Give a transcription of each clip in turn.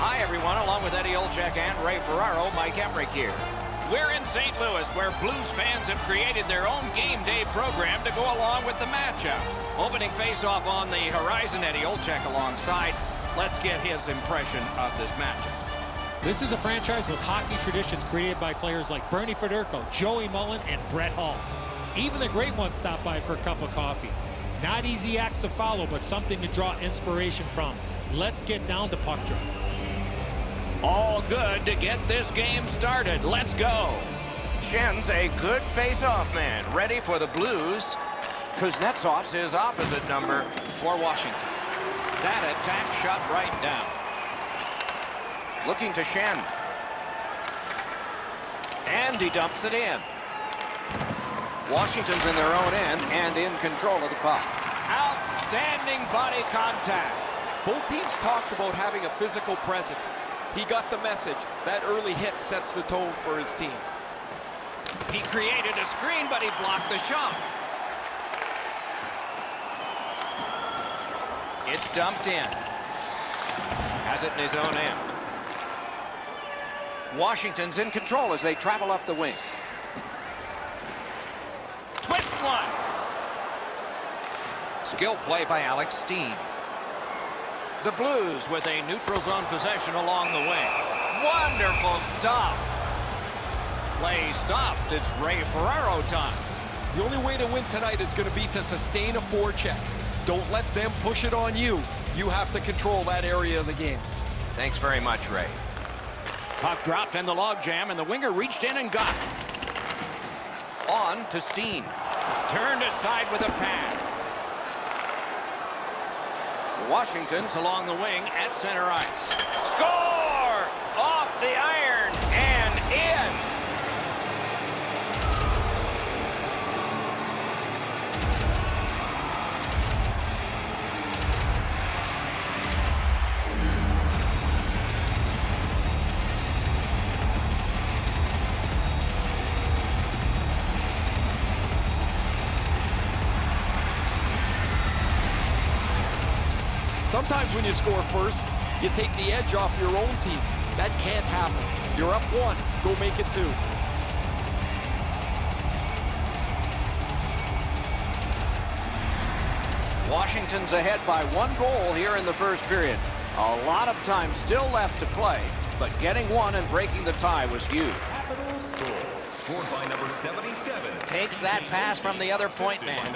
Hi, everyone. Along with Eddie Olczyk and Ray Ferraro, Mike Emrick here. We're in St. Louis, where Blues fans have created their own game day program to go along with the matchup. Opening faceoff on the horizon, Eddie Olczyk alongside. Let's get his impression of this matchup. This is a franchise with hockey traditions created by players like Bernie Federko, Joey Mullen, and Brett Hull. Even the great ones stop by for a cup of coffee. Not easy acts to follow, but something to draw inspiration from. Let's get down to puck drop. All good to get this game started. Let's go. Schenn's a good face-off man, ready for the Blues. Kuznetsov's his opposite number for Washington. That attack shot right down. Looking to Schenn. And he dumps it in. Washington's in their own end and in control of the puck. Outstanding body contact. Both teams talked about having a physical presence. He got the message. That early hit sets the tone for his team. He created a screen, but he blocked the shot. It's dumped in. Has it in his own end. Washington's in control as they travel up the wing. Twist one. Skill play by Alex Steen. The Blues with a neutral zone possession along the wing. Wonderful stop. Play stopped. It's Ray Ferraro time. The only way to win tonight is going to be to sustain a forecheck. Don't let them push it on you. You have to control that area of the game. Thanks very much, Ray. Puck dropped in the logjam, and the winger reached in and got it. On to Steen. Turned aside with a pad. Washington's along the wing at center ice. Score! Off the iron and in. Sometimes when you score first, you take the edge off your own team. That can't happen. You're up one. Go make it two. Washington's ahead by 1 goal here in the first period. A lot of time still left to play, but getting one and breaking the tie was huge. Scored by number 77. Takes that pass from the other point man.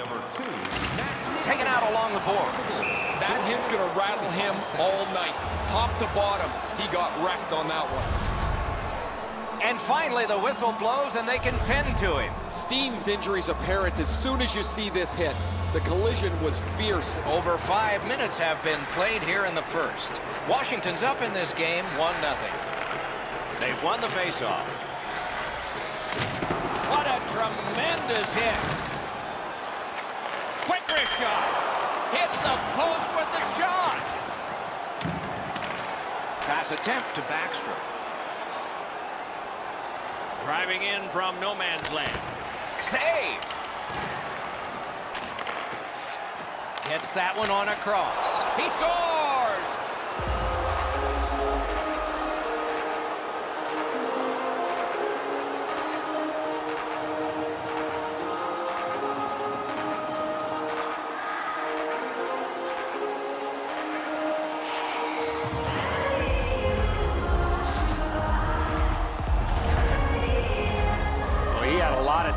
Taken out along the boards. That hit's going to rattle him all night. Top to bottom, he got wrecked on that one. And finally, the whistle blows, and they can tend to him. Steen's injury's apparent as soon as you see this hit. The collision was fierce. Over 5 minutes have been played here in the first. Washington's up in this game, 1-0. They've won the faceoff. What a tremendous hit. Quick wrist shot. Hit the post with the shot. Pass attempt to Backstrom. Driving in from no man's land. Save. Gets that one on a cross. He scores!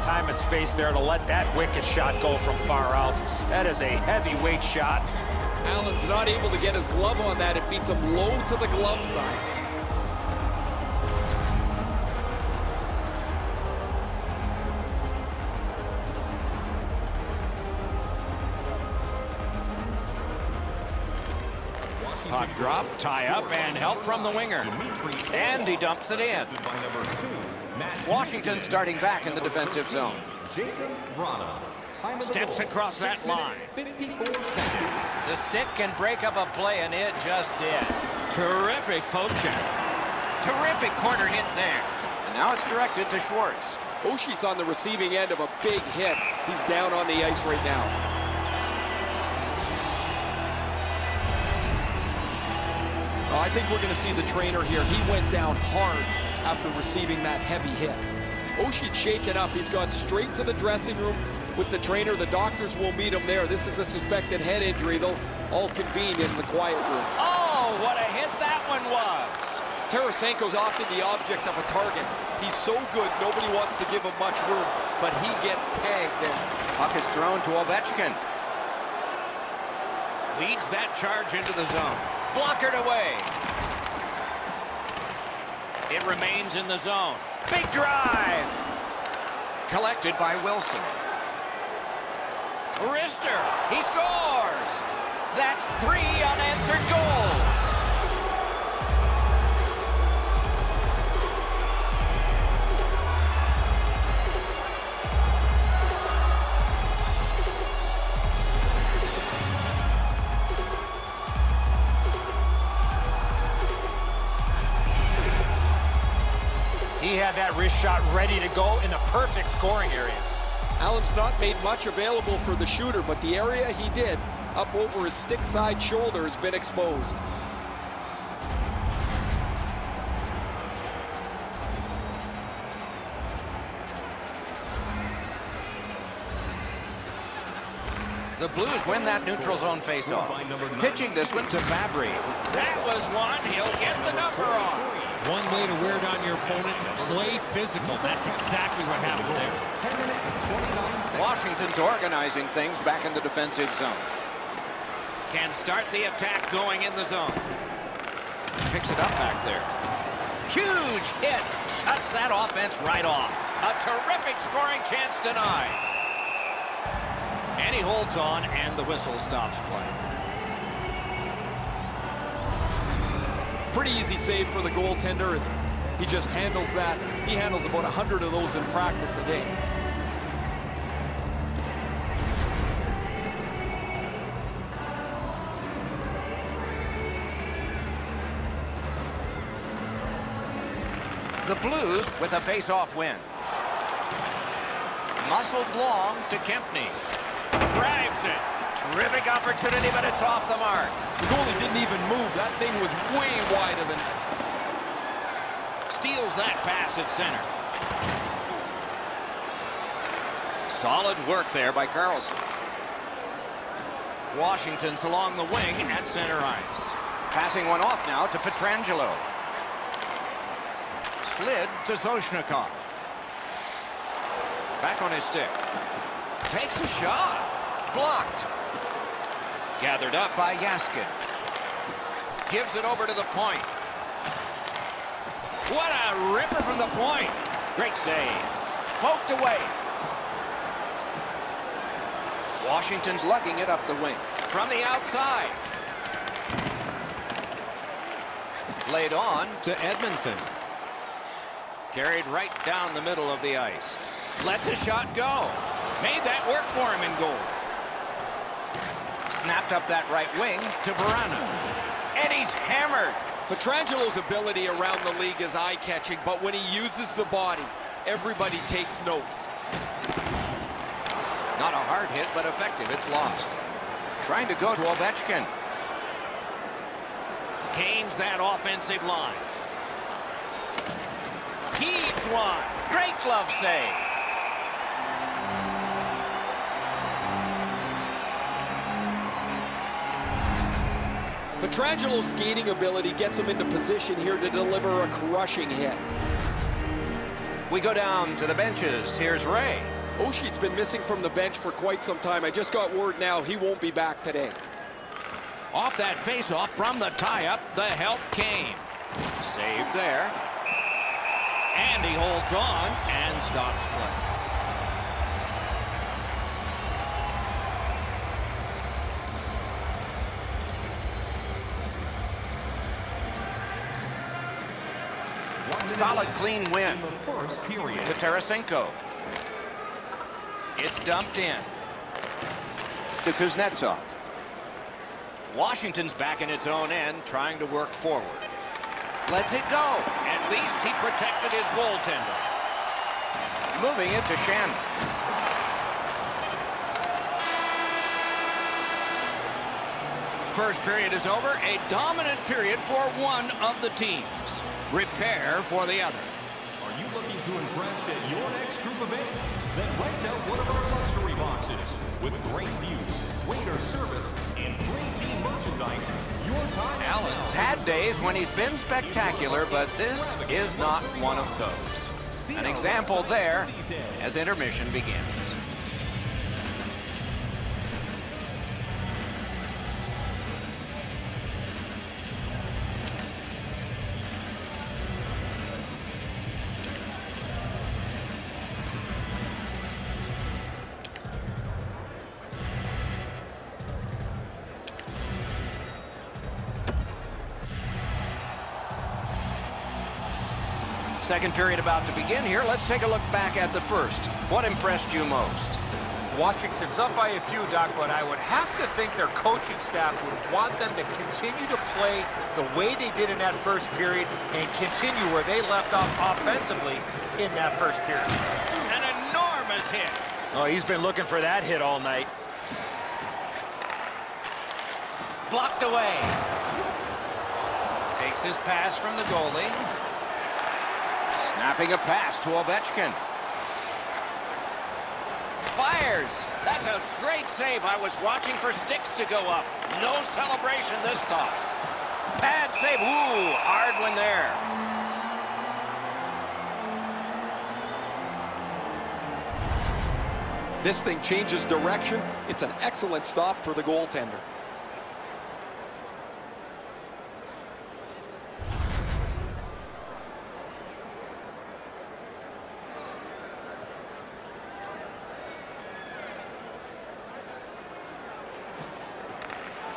Time and space there to let that wicked shot go from far out. That is a heavyweight shot. Allen's not able to get his glove on that. It beats him low to the glove side. Puck drop, tie up, and help from the winger. And he dumps it in. Washington starting back in the defensive zone. Steps across that line. The stick can break up a play, and it just did. Terrific poke check. Terrific corner hit there. And now it's directed to Schwartz. Oshie's on the receiving end of a big hit. He's down on the ice right now. I think we're going to see the trainer here. He went down hard after receiving that heavy hit. Oshie's shaken up. He's gone straight to the dressing room with the trainer. The doctors will meet him there. This is a suspected head injury. They'll all convene in the quiet room. Oh, what a hit that one was. Tarasenko's often the object of a target. He's so good, nobody wants to give him much room, but he gets tagged there. Puck is thrown to Ovechkin. Leads that charge into the zone. Blockered away. It remains in the zone. Big drive. Collected by Wilson. Rister, he scores. That's 3 unanswered goals. He had that wrist shot ready to go in the perfect scoring area. Allen's not made much available for the shooter, but the area he did, up over his stick side shoulder, has been exposed. The Blues win that neutral zone faceoff. Pitching this one to Fabry. That was one. He'll get the number on. One way to wear down your opponent, play physical. That's exactly what happened there. Washington's organizing things back in the defensive zone. Can start the attack going in the zone. Picks it up back there. Huge hit. Shuts that offense right off. A terrific scoring chance denied. And he holds on, and the whistle stops play. Pretty easy save for the goaltender as he just handles that. He handles about 100 of those in practice a day. The Blues with a face-off win. Muscled long to Kempny. Drives it. Terrific opportunity, but it's off the mark. The goalie didn't even move. That thing was way wider than... Steals that pass at center. Solid work there by Carlson. Washington's along the wing at center ice. Passing one off now to Pietrangelo. Slid to Soshnikov. Back on his stick. Takes a shot. Blocked. Gathered up by Yaskin. Gives it over to the point. What a ripper from the point. Great save. Poked away. Washington's lugging it up the wing. From the outside. Laid on to Edmondson. Carried right down the middle of the ice. Lets a shot go. Made that work for him in goal. Snapped up that right wing to Verana. And he's hammered. Pietrangelo's ability around the league is eye-catching, but when he uses the body, everybody takes note. Not a hard hit, but effective. It's lost. Trying to go to Ovechkin. Gains that offensive line. Heaves one. Great glove save. Pietrangelo's skating ability gets him into position here to deliver a crushing hit. We go down to the benches. Here's Ray. Oshie's been missing from the bench for quite some time. I just got word now he won't be back today. Off that faceoff from the tie-up, the help came. Saved there. And he holds on and stops play. Solid, clean win to Tarasenko. It's dumped in to Kuznetsov. Washington's back in its own end, trying to work forward. Lets it go. At least he protected his goaltender. Moving it to Shannon. First period is over. A dominant period for one of the teams. Repair for the other. Are you looking to impress at your next group event? Then rent out one of our luxury boxes. With great views, waiter service, and free team merchandise, your time is Allen's now. had days when he's been spectacular, but this is not one of those. An example there as intermission begins. Second period about to begin here. Let's take a look back at the first. What impressed you most? Washington's up by a few, Doc, but I would have to think their coaching staff would want them to continue to play the way they did in that first period and continue where they left off offensively in that first period. An enormous hit. Oh, he's been looking for that hit all night. Blocked away. Takes his pass from the goalie. Snapping a pass to Ovechkin. Fires. That's a great save. I was watching for sticks to go up. No celebration this time. Bad save. Ooh, hard one there. This thing changes direction. It's an excellent stop for the goaltender.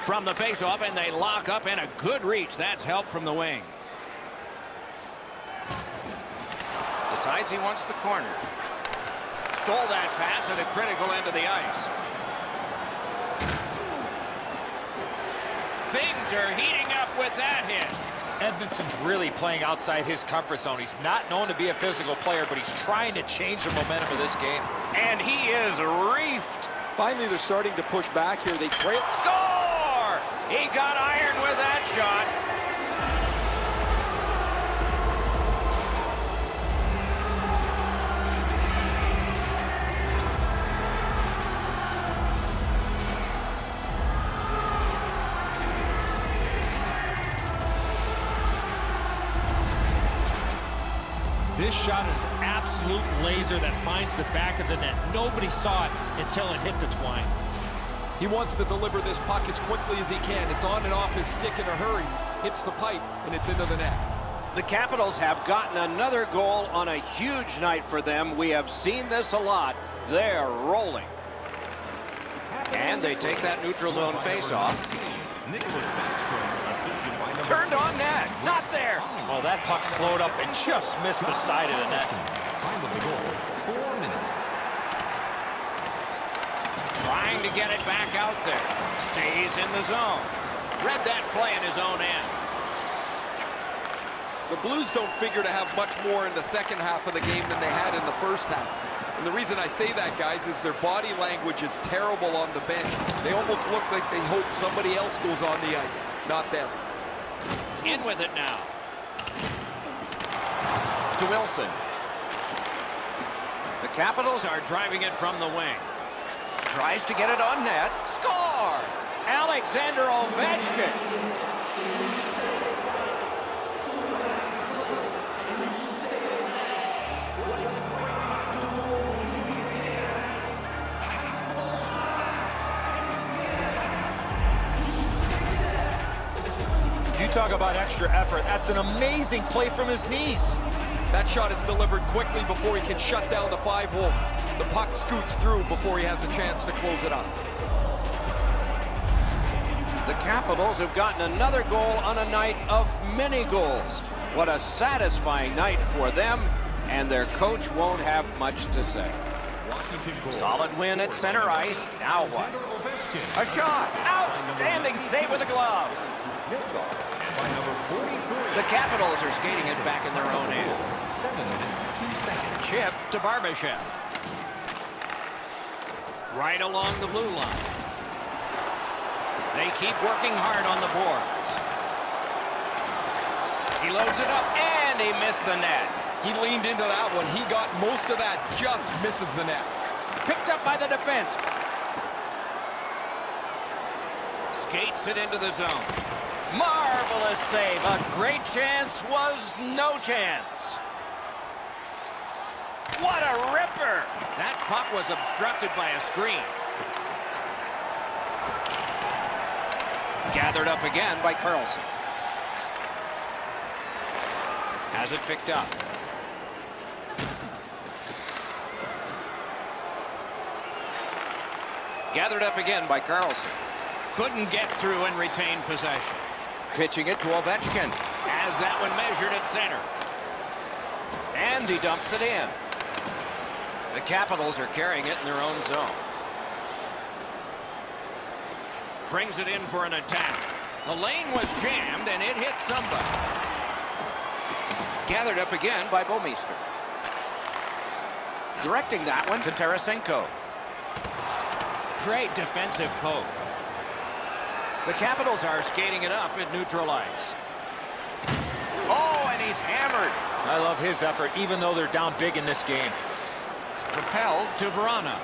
From the faceoff, and they lock up, and a good reach. That's help from the wing. Decides he wants the corner. Stole that pass at a critical end of the ice. Things are heating up with that hit. Edmondson's really playing outside his comfort zone. He's not known to be a physical player, but he's trying to change the momentum of this game. And he is reefed. Finally, they're starting to push back here. They trail. Score! He got iron with that shot. This shot is absolute laser that finds the back of the net. Nobody saw it until it hit the twine. He wants to deliver this puck as quickly as he can. It's on and off his stick in a hurry. Hits the pipe, and it's into the net. The Capitals have gotten another goal on a huge night for them. We have seen this a lot. They're rolling. And they take that neutral zone faceoff. Turned on net. Not there. Oh, that puck slowed up and just missed the side of the net. Time of the goal, 4 minutes. Trying to get it back out there. Stays in the zone. Read that play in his own end. The Blues don't figure to have much more in the second half of the game than they had in the first half. And the reason I say that, guys, is their body language is terrible on the bench. They almost look like they hope somebody else goes on the ice, not them. In with it now. To Wilson. The Capitals are driving it from the wing. Tries to get it on net. Score! Alexander Ovechkin. You talk about extra effort. That's an amazing play from his knees. That shot is delivered quickly before he can shut down the 5-hole. The puck scoots through before he has a chance to close it up. The Capitals have gotten another goal on a night of many goals. What a satisfying night for them, and their coach won't have much to say. Solid win at center ice. Now what? A shot. Outstanding save with a glove. The Capitals are skating it back in their own end. Chip to Barbashev. Right along the blue line. They keep working hard on the boards. He loads it up, and he missed the net. He leaned into that one. He got most of that, just misses the net. Picked up by the defense. Skates it into the zone. Marvelous save. A great chance was no chance. What a ripper! That puck was obstructed by a screen. Gathered up again by Carlson. Has it picked up. Gathered up again by Carlson. Couldn't get through and retain possession. Pitching it to Ovechkin. Has that one measured at center. And he dumps it in. The Capitals are carrying it in their own zone. Brings it in for an attack. The lane was jammed and it hit somebody. Gathered up again by Bouwmeester. Directing that one to Tarasenko. Great defensive poke. The Capitals are skating it up at neutral ice. Oh, and he's hammered. I love his effort, even though they're down big in this game. Propelled to Vrana.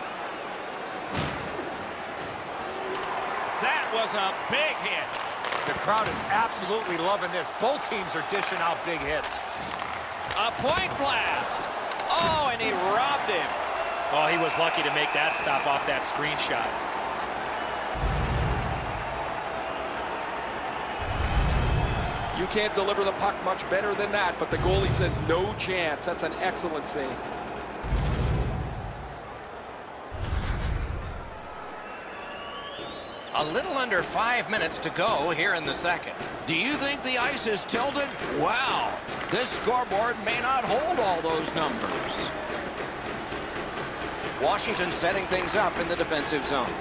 That was a big hit. The crowd is absolutely loving this. Both teams are dishing out big hits. A point blast. Oh, and he robbed him. Oh, he was lucky to make that stop off that screenshot. You can't deliver the puck much better than that, but the goalie said no chance. That's an excellent save. A little under 5 minutes to go here in the second. Do you think the ice is tilted? Wow, this scoreboard may not hold all those numbers. Washington setting things up in the defensive zone.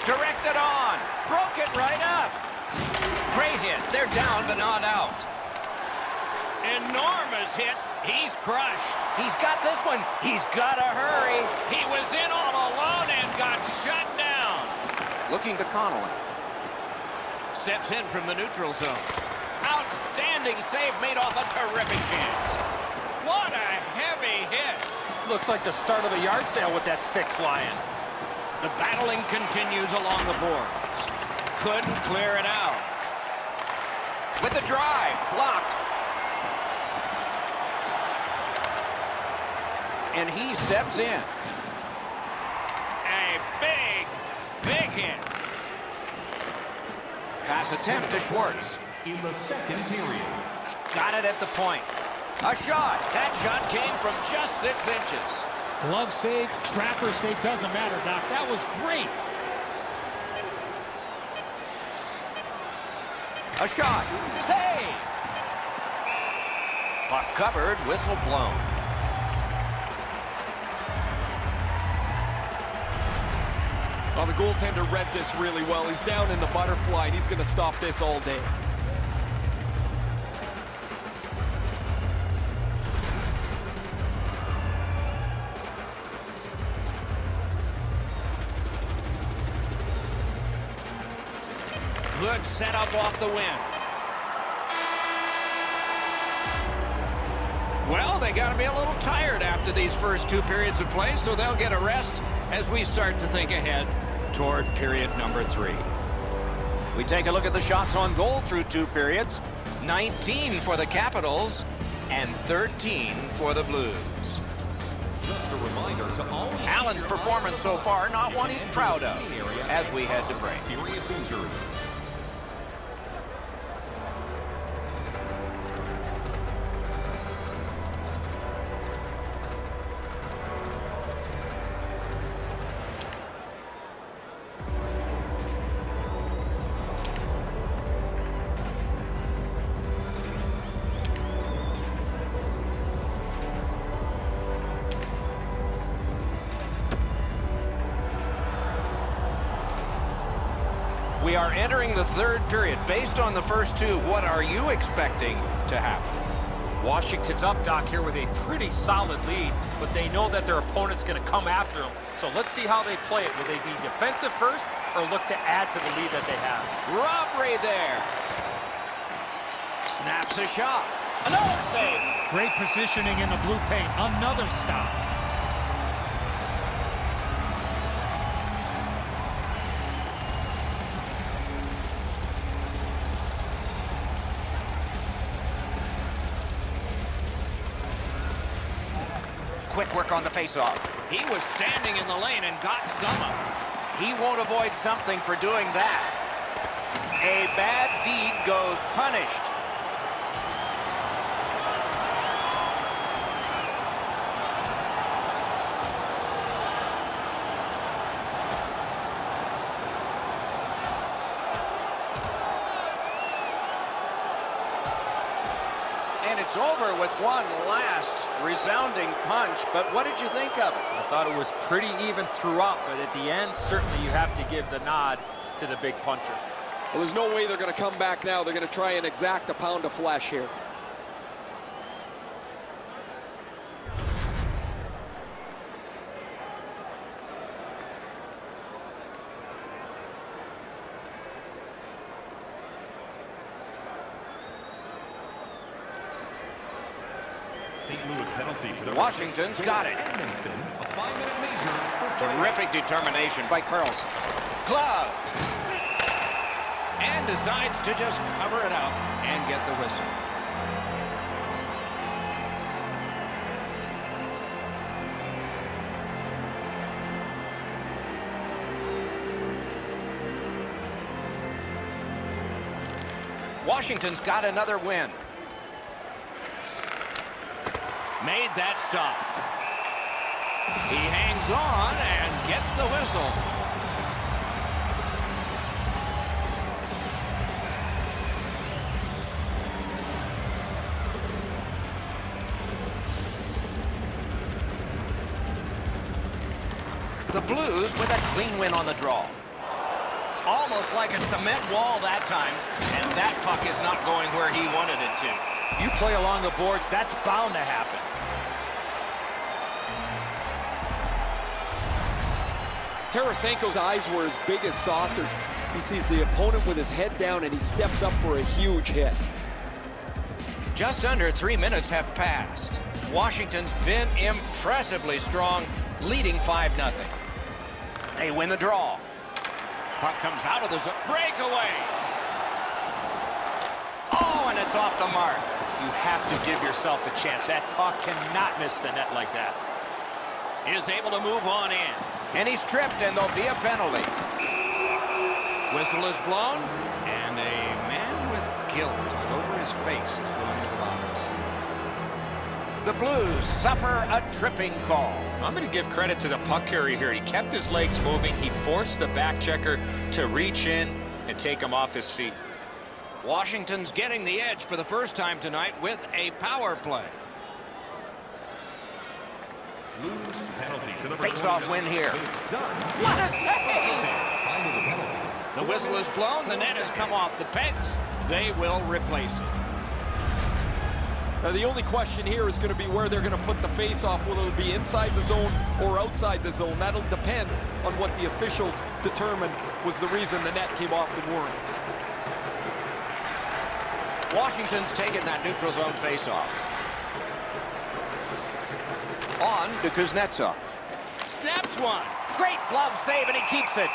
Directed on. Broke it right up. Great hit. They're down but not out. Enormous hit. He's crushed. He's got this one. He's got to hurry. He was in all alone and got shut down. Looking to Connolly. Steps in from the neutral zone. Outstanding save made off a terrific chance. What a heavy hit. Looks like the start of a yard sale with that stick flying. The battling continues along the boards. Couldn't clear it out. With a drive, blocked. And he steps in. A big hit. Pass attempt to Schwartz. In the second period. Got it at the point. A shot. That shot came from just 6 inches. Glove save, trapper save, doesn't matter, Doc. That was great. A shot. Save. Puck covered, whistle blown. Well, the goaltender read this really well. He's down in the butterfly, and he's going to stop this all day. Good setup off the win. Well, they got to be a little tired after these first 2 periods of play, so they'll get a rest as we start to think ahead toward period number 3. We take a look at the shots on goal through 2 periods. 19 for the Capitals and 13 for the Blues. Just a reminder to all Allen's performance so far, not one he's proud of, as we head to break. serious injury. We are entering the 3rd period. Based on the first 2, what are you expecting to happen? Washington's up, Doc, here with a pretty solid lead, but they know that their opponent's going to come after them. So let's see how they play it. Will they be defensive first, or look to add to the lead that they have. Robbery there. Snaps a shot. Another save. Great positioning in the blue paint. Another stop. Quick work on the faceoff. He was standing in the lane and got some of it. He won't avoid something for doing that. A bad deed goes punished. And it's over with one last resounding punch, but what did you think of it? I thought it was pretty even throughout, but at the end, certainly you have to give the nod to the big puncher. Well, there's no way they're going to come back now. They're going to try and exact a pound of flesh here. Washington's got it. Terrific determination by Carlson. Gloved. And decides to just cover it up and get the whistle. Washington's got another win. Made that stop. He hangs on and gets the whistle. The Blues with a clean win on the draw. Almost like a cement wall that time, and that puck is not going where he wanted it to. You play along the boards, that's bound to happen. Tarasenko's eyes were as big as saucers. He sees the opponent with his head down, and he steps up for a huge hit. Just under 3 minutes have passed. Washington's been impressively strong, leading 5-0. They win the draw. Puck comes out of the zone. Breakaway. Oh, and it's off the mark. You have to give yourself a chance. That puck cannot miss the net like that. Is able to move on in. And he's tripped, and there'll be a penalty. Whistle is blown, and a man with guilt all over his face is going to the box. The Blues suffer a tripping call. I'm going to give credit to the puck carrier here. He kept his legs moving. He forced the back checker to reach in and take him off his feet. Washington's getting the edge for the first time tonight with a power play. Face-off win here. What a save! The whistle is blown. The net has come off the pegs. They will replace it. Now, the only question here is going to be where they're going to put the face-off. Will it be inside the zone or outside the zone? That'll depend on what the officials determined was the reason the net came off the boards. Washington's taken that neutral zone face-off. On to Kuznetsov. Snaps one. Great glove save, and he keeps it.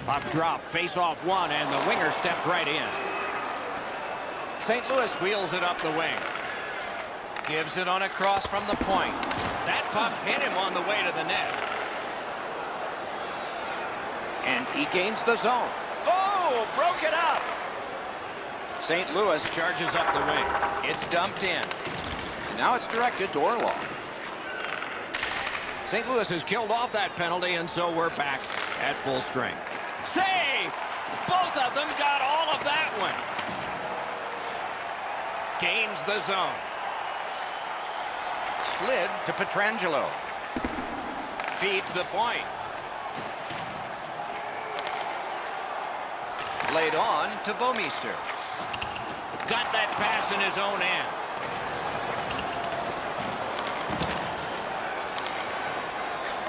Puck drop, face-off one, and the winger stepped right in. St. Louis wheels it up the wing. Gives it on a cross from the point. That puck hit him on the way to the net. And he gains the zone. Oh, broke it up. St. Louis charges up the wing. It's dumped in. And now it's directed to Orlov. St. Louis has killed off that penalty, and so we're back at full strength. Save! Both of them got all of that one. Gains the zone. Slid to Pietrangelo. Feeds the point. Laid on to Bouwmeester. Got that pass in his own end.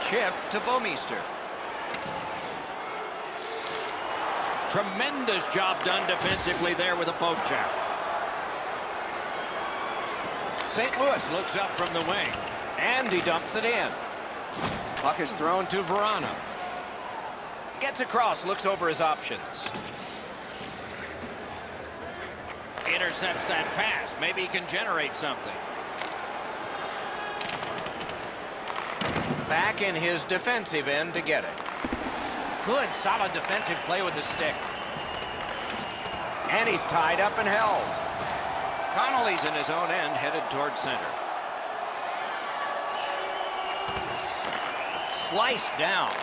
Chip to Bouwmeester. Tremendous job done defensively there with a poke check. St. Louis looks up from the wing, and he dumps it in. Puck is thrown to Verano. Gets across, looks over his options. Intercepts that pass. Maybe he can generate something. Back in his defensive end to get it. Good, solid defensive play with the stick. And he's tied up and held. Connolly's in his own end, headed toward center. Sliced down.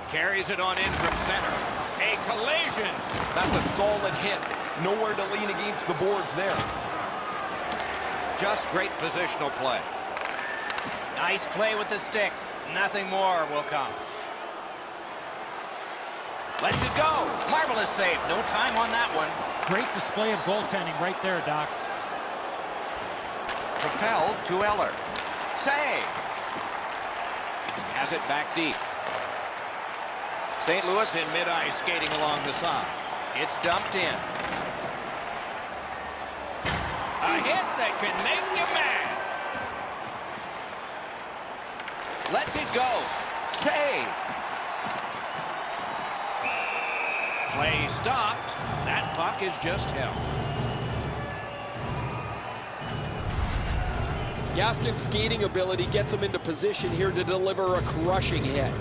Carries it on in from center. A collision. That's a solid hit. Nowhere to lean against the boards there. Just great positional play. Nice play with the stick. Nothing more will come. Lets it go. Marvelous save. No time on that one. Great display of goaltending right there, Doc. Propelled to Eller. Save. Has it back deep. St. Louis in mid-ice skating along the side. It's dumped in. A hit that can make you mad. Lets it go. Save. Play stopped. That puck is just held. Jaskin's skating ability gets him into position here to deliver a crushing hit.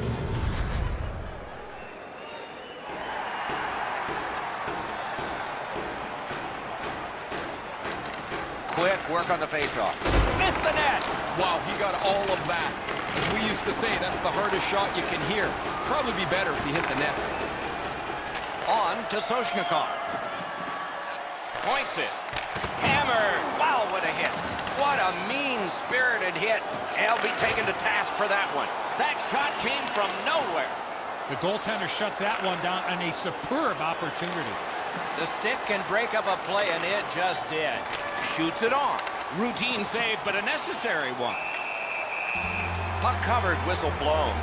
Quick work on the faceoff. Missed the net. Wow, he got all of that. As we used to say, that's the hardest shot you can hear. Probably be better if he hit the net. On to Soshnikov. Points it. Hammered. Wow, what a hit. What a mean-spirited hit. He'll be taken to task for that one. That shot came from nowhere. The goaltender shuts that one down on a superb opportunity. The stick can break up a play, and it just did. Shoots it on. Routine save, but a necessary one. Puck covered, whistle blown.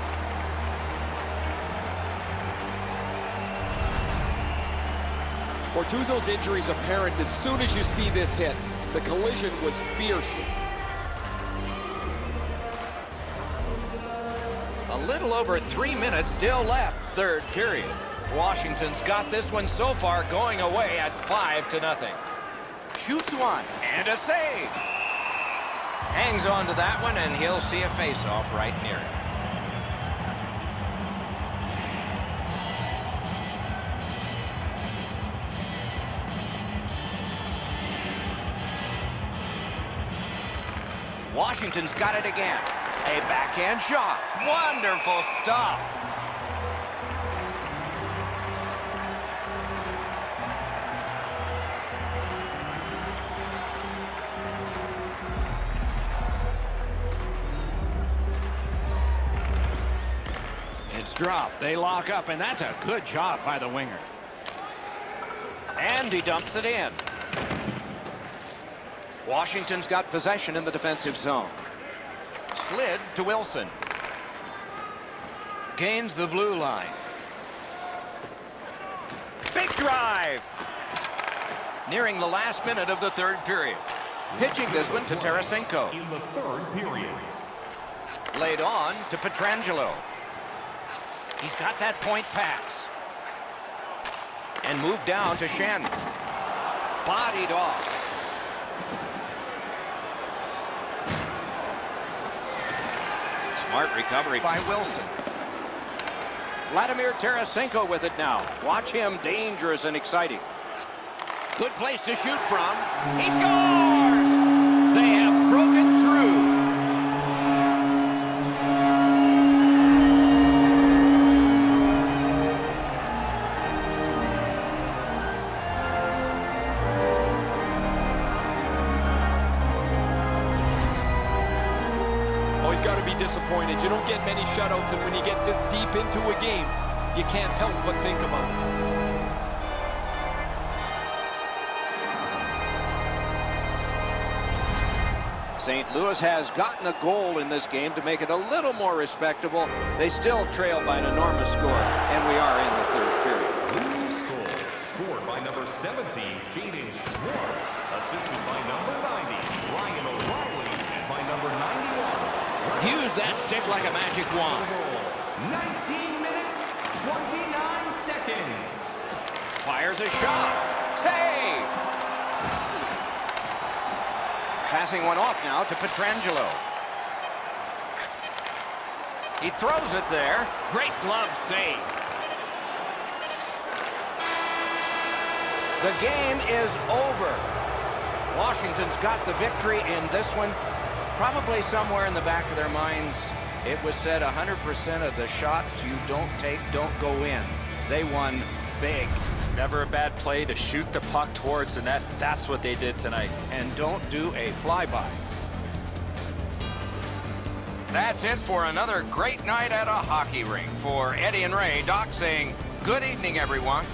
Bortuzzo's injury is apparent as soon as you see this hit. The collision was fierce. A little over 3 minutes still left, third period. Washington's got this one so far going away at 5-0. Shoots one, and a save. Hangs on to that one, and he'll see a face-off right near it. Washington's got it again. A backhand shot. Wonderful stop. It's dropped. They lock up, and that's a good job by the winger. And he dumps it in. Washington's got possession in the defensive zone. Slid to Wilson. Gains the blue line. Big drive. Nearing the last minute of the third period. Pitching this one to Tarasenko. In the third period. Laid on to Pietrangelo. He's got that point pass. And moved down to Shannon. Bodied off. Smart recovery by Wilson. Vladimir Tarasenko with it now. Watch him, dangerous and exciting. Good place to shoot from. He scores! They have broken through. Always got to be disappointed. You don't get many shutouts, and when you get this deep into a game, you can't help but think about it. St. Louis has gotten a goal in this game to make it a little more respectable. They still trail by an enormous score, and we are in the third period. Leading score, scored by number 17, Jaden Schwartz, assisted by number 90, Ryan O'Reilly, and by number 91. Use that stick like a magic wand. 19 minutes, 29 seconds. Fires a shot. Save! Passing one off now to Pietrangelo. He throws it there. Great glove save. The game is over. Washington's got the victory in this one. Probably somewhere in the back of their minds, it was said 100% of the shots you don't take don't go in. They won big. Never a bad play to shoot the puck towards the net. That's what they did tonight. And don't do a flyby. That's it for another great night at a hockey rink. For Eddie and Ray, Doc saying good evening, everyone.